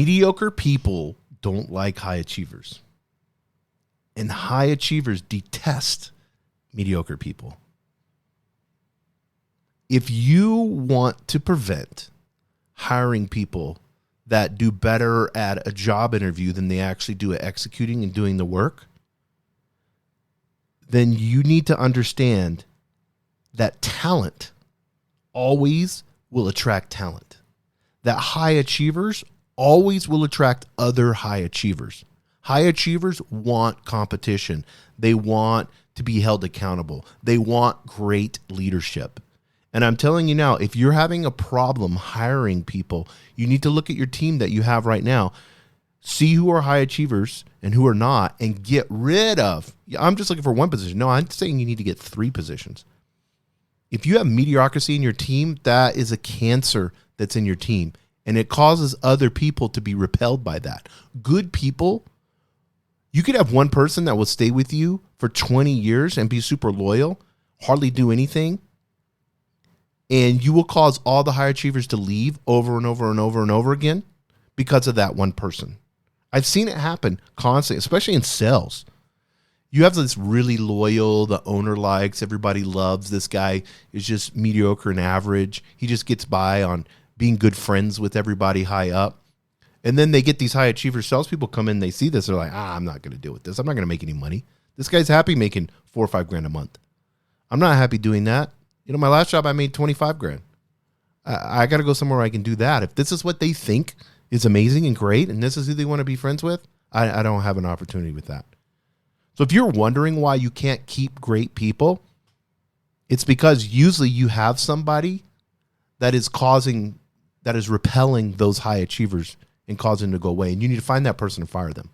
Mediocre people don't like high achievers. And high achievers detest mediocre people. If you want to prevent hiring people that do better at a job interview than they actually do at executing and doing the work, then you need to understand that talent always will attract talent. That high achievers always will attract other high achievers. High achievers want competition. They want to be held accountable. They want great leadership. And I'm telling you now, if you're having a problem hiring people, you need to look at your team that you have right now, see who are high achievers and who are not, and get rid of. I'm just looking for one position. No, I'm saying you need to get 3 positions. If you have mediocrity in your team, that is a cancer that's in your team, and it causes other people to be repelled by that. Good people, you could have one person that will stay with you for 20 years and be super loyal, hardly do anything, and you will cause all the high achievers to leave over and over and over and over again because of that one person. I've seen it happen constantly, especially in sales. You have this really loyal, the owner likes, everybody loves this guy, is just mediocre and average. He just gets by on being good friends with everybody high up. And then they get these high achiever salespeople come in, they see this, they're like, I'm not going to deal with this. I'm not going to make any money. This guy's happy making $4 or $5 grand a month. I'm not happy doing that. You know, my last job, I made 25 grand. I got to go somewhere where I can do that. If this is what they think is amazing and great, and this is who they want to be friends with, I don't have an opportunity with that. So if you're wondering why you can't keep great people, it's because usually you have somebody that is repelling those high achievers and causing them to go away. And you need to find that person and fire them.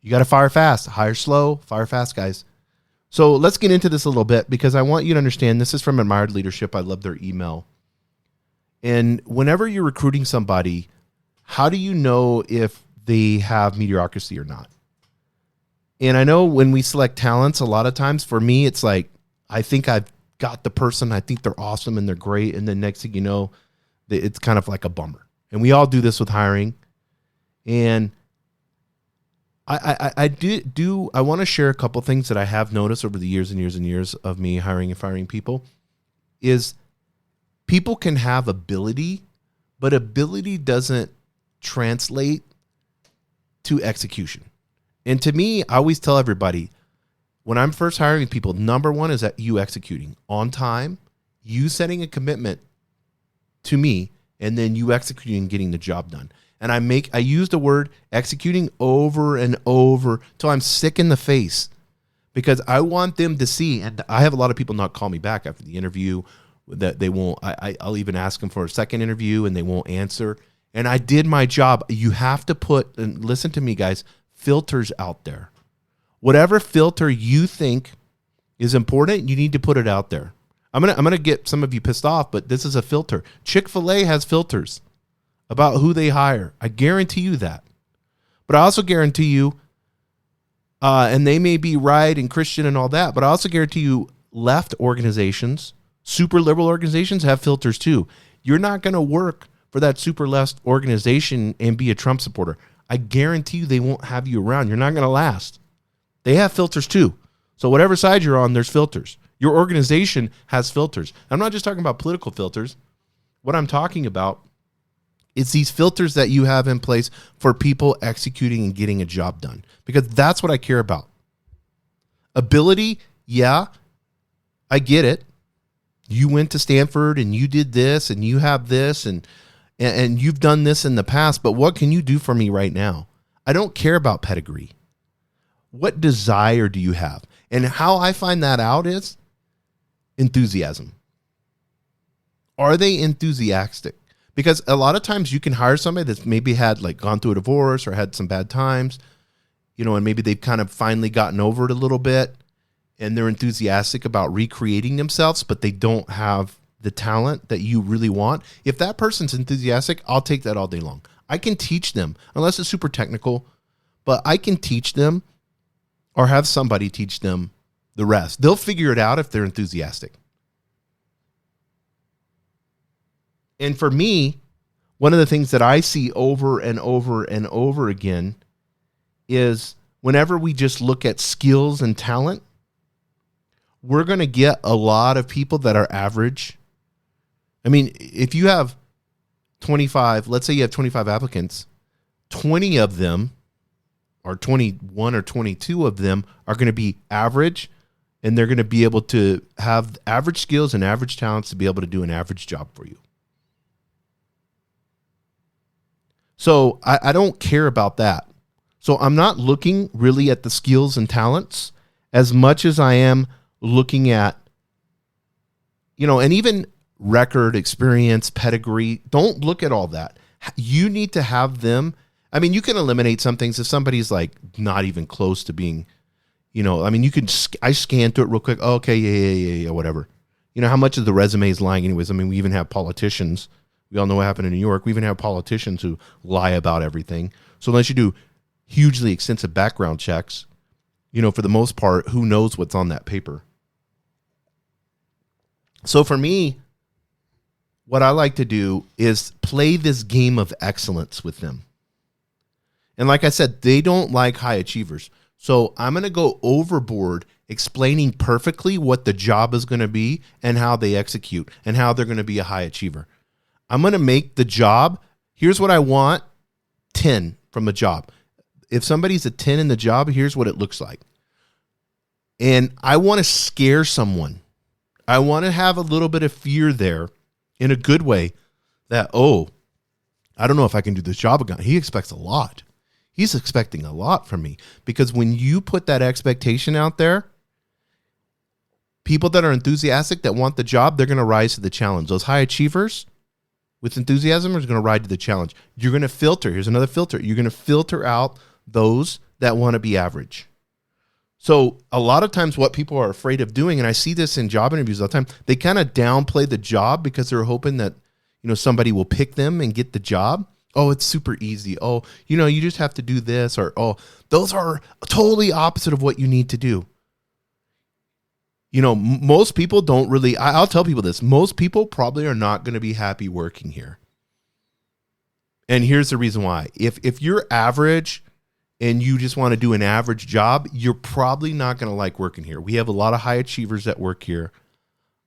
You got to fire fast, hire slow, fire fast, guys. So let's get into this a little bit because I want you to understand this is from Admired Leadership. I love their email. And whenever you're recruiting somebody, how do you know if they have mediocrity or not? And I know when we select talents, a lot of times for me, it's like, I think I've got the person, I think they're awesome and they're great. And then next thing you know, it's kind of like a bummer. And we all do this with hiring. And I want to share a couple things that I have noticed over the years and years and years of me hiring and firing people is people can have ability, but ability doesn't translate to execution. And to me, I always tell everybody, when I'm first hiring people, number one is that you executing on time, you setting a commitment to me, and then you executing and getting the job done. And I use the word executing over and over till I'm sick in the face because I want them to see, and I have a lot of people not call me back after the interview that they won't, I'll even ask them for a second interview and they won't answer. And I did my job. You have to put, and listen to me guys, filters out there. Whatever filter you think is important, you need to put it out there. I'm gonna get some of you pissed off, but this is a filter. Chick-fil-A has filters about who they hire. I guarantee you that. But I also guarantee you, and they may be right and Christian and all that, but I also guarantee you left organizations, super liberal organizations have filters too. You're not going to work for that super left organization and be a Trump supporter. I guarantee you they won't have you around. You're not going to last. They have filters too. So whatever side you're on, there's filters. Your organization has filters. I'm not just talking about political filters. What I'm talking about is these filters that you have in place for people executing and getting a job done, because that's what I care about. Ability, yeah, I get it. You went to Stanford and you did this and you have this and you've done this in the past, but what can you do for me right now? I don't care about pedigree. What desire do you have? And how I find that out is enthusiasm. Are they enthusiastic? Because a lot of times you can hire somebody that's maybe had gone through a divorce or had some bad times, and maybe they've kind of finally gotten over it a little bit and they're enthusiastic about recreating themselves, but they don't have the talent that you really want. If that person's enthusiastic, I'll take that all day long. I can teach them, unless it's super technical, but I can teach them or have somebody teach them the rest. They'll figure it out if they're enthusiastic. And for me, one of the things that I see over and over and over again is whenever we just look at skills and talent, we're going to get a lot of people that are average. I mean, if you have 25, let's say you have 25 applicants, 20 of them or 21 or 22 of them are going to be average, and they're going to be able to have average skills and average talents to be able to do an average job for you. So I don't care about that. So I'm not looking really at the skills and talents as much as I am looking at, and even record, experience, pedigree. Don't look at all that. You need to have them. I mean, you can eliminate some things if somebody's like not even close to being, I scan through it real quick. Oh, okay, yeah, whatever. How much of the resume is lying anyways? I mean, we even have politicians. We all know what happened in New York. We even have politicians who lie about everything. So unless you do hugely extensive background checks, for the most part, who knows what's on that paper? So for me, what I like to do is play this game of excellence with them. And like I said, they don't like high achievers. So I'm going to go overboard explaining perfectly what the job is going to be and how they execute and how they're going to be a high achiever. I'm going to make the job, here's what I want, 10 from a job. If somebody's a 10 in the job, here's what it looks like. And I want to scare someone. I want to have a little bit of fear there in a good way that, I don't know if I can do this job again. He expects a lot. He's expecting a lot from me, because when you put that expectation out there, people that are enthusiastic, that want the job, they're going to rise to the challenge. Those high achievers with enthusiasm are going to ride to the challenge. You're going to filter. Here's another filter. You're going to filter out those that want to be average. So a lot of times what people are afraid of doing, and I see this in job interviews all the time, they kind of downplay the job because they're hoping that, somebody will pick them and get the job. Oh, it's super easy. Oh, you just have to do this, or, those are totally opposite of what you need to do. Most people don't really, I'll tell people this, most people probably are not going to be happy working here. And here's the reason why. If you're average and you just want to do an average job, you're probably not going to like working here. We have a lot of high achievers that work here.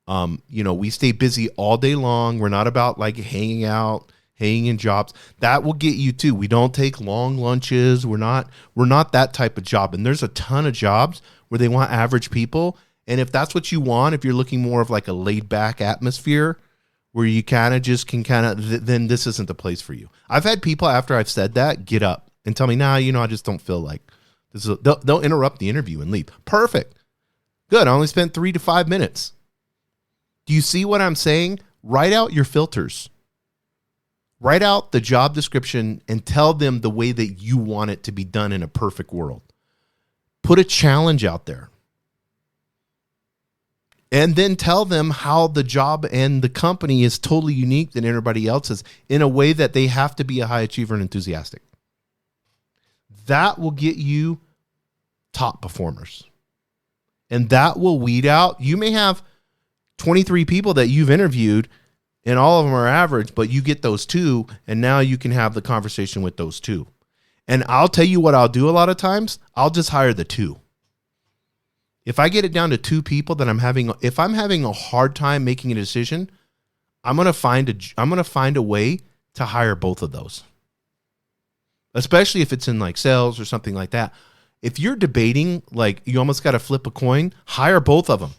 We stay busy all day long. We're not about like hanging out, hanging in jobs. That will get you too. We don't take long lunches. We're not that type of job. And there's a ton of jobs where they want average people. And if that's what you want, if you're looking more of like a laid back atmosphere where you kind of just can then this isn't the place for you. I've had people after I've said that get up and tell me, nah, I just don't feel like this is they'll interrupt the interview and leave. Perfect. Good. I only spent 3 to 5 minutes. Do you see what I'm saying? Write out your filters. Write out the job description and tell them the way that you want it to be done in a perfect world. Put a challenge out there. And then tell them how the job and the company is totally unique than everybody else's in a way that they have to be a high achiever and enthusiastic. That will get you top performers. And that will weed out. You may have 23 people that you've interviewed and all of them are average, but you get those 2 and now you can have the conversation with those 2. And I'll tell you what I'll do a lot of times. I'll just hire the 2. If I get it down to 2 people that if I'm having a hard time making a decision, I'm going to find a way to hire both of those. Especially if it's in like sales or something like that. If you're debating, like you almost got to flip a coin, hire both of them.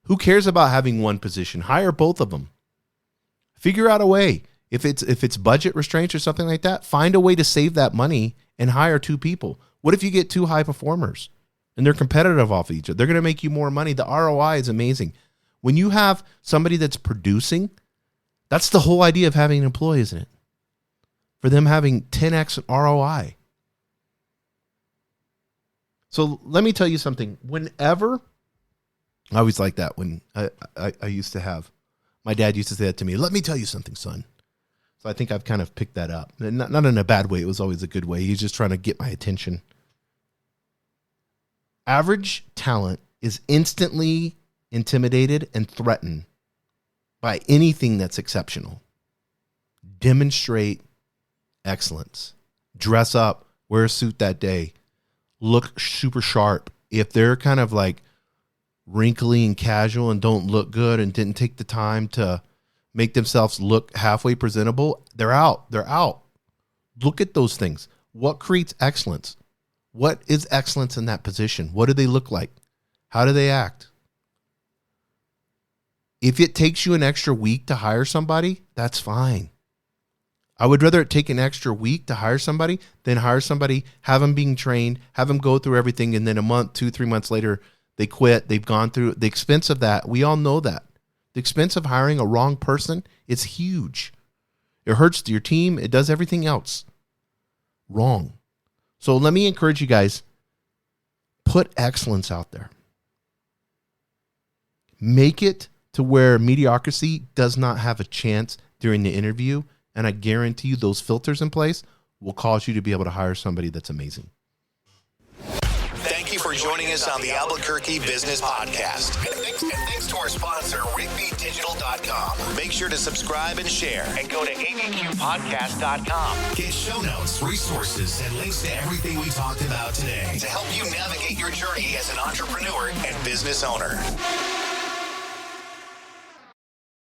Who cares about having one position? Hire both of them. Figure out a way. If it's budget restraints or something like that, find a way to save that money and hire 2 people. What if you get 2 high performers and they're competitive off of each other? They're going to make you more money. The ROI is amazing. When you have somebody that's producing, that's the whole idea of having an employee, isn't it? For them having 10x ROI. So let me tell you something. Whenever, I always like that when I used to have, my dad used to say that to me, let me tell you something, son. So I think I've kind of picked that up. And not in a bad way. It was always a good way. He's just trying to get my attention. Average talent is instantly intimidated and threatened by anything that's exceptional. demonstrate excellence. Dress up, wear a suit that day, look super sharp. If they're kind of like wrinkly and casual and don't look good and didn't take the time to make themselves look halfway presentable, they're out. They're out. Look at those things. What creates excellence? What is excellence in that position? What do they look like? How do they act? If it takes you an extra week to hire somebody, that's fine. I would rather it take an extra week to hire somebody than hire somebody, have them being trained, have them go through everything, and then a month, 2-3 months later, they quit. They've gone through the expense of that. We all know that. The expense of hiring a wrong person is huge. It hurts your team. It does everything else wrong. So let me encourage you guys, put excellence out there. Make it to where mediocrity does not have a chance during the interview. And I guarantee you those filters in place will cause you to be able to hire somebody that's amazing. Thank you for joining us on the Albuquerque Business Podcast. And thanks to our sponsor, RigbyDigital.com. Make sure to subscribe and share. And go to abqpodcast.com. Get show notes, resources, and links to everything we talked about today to help you navigate your journey as an entrepreneur and business owner.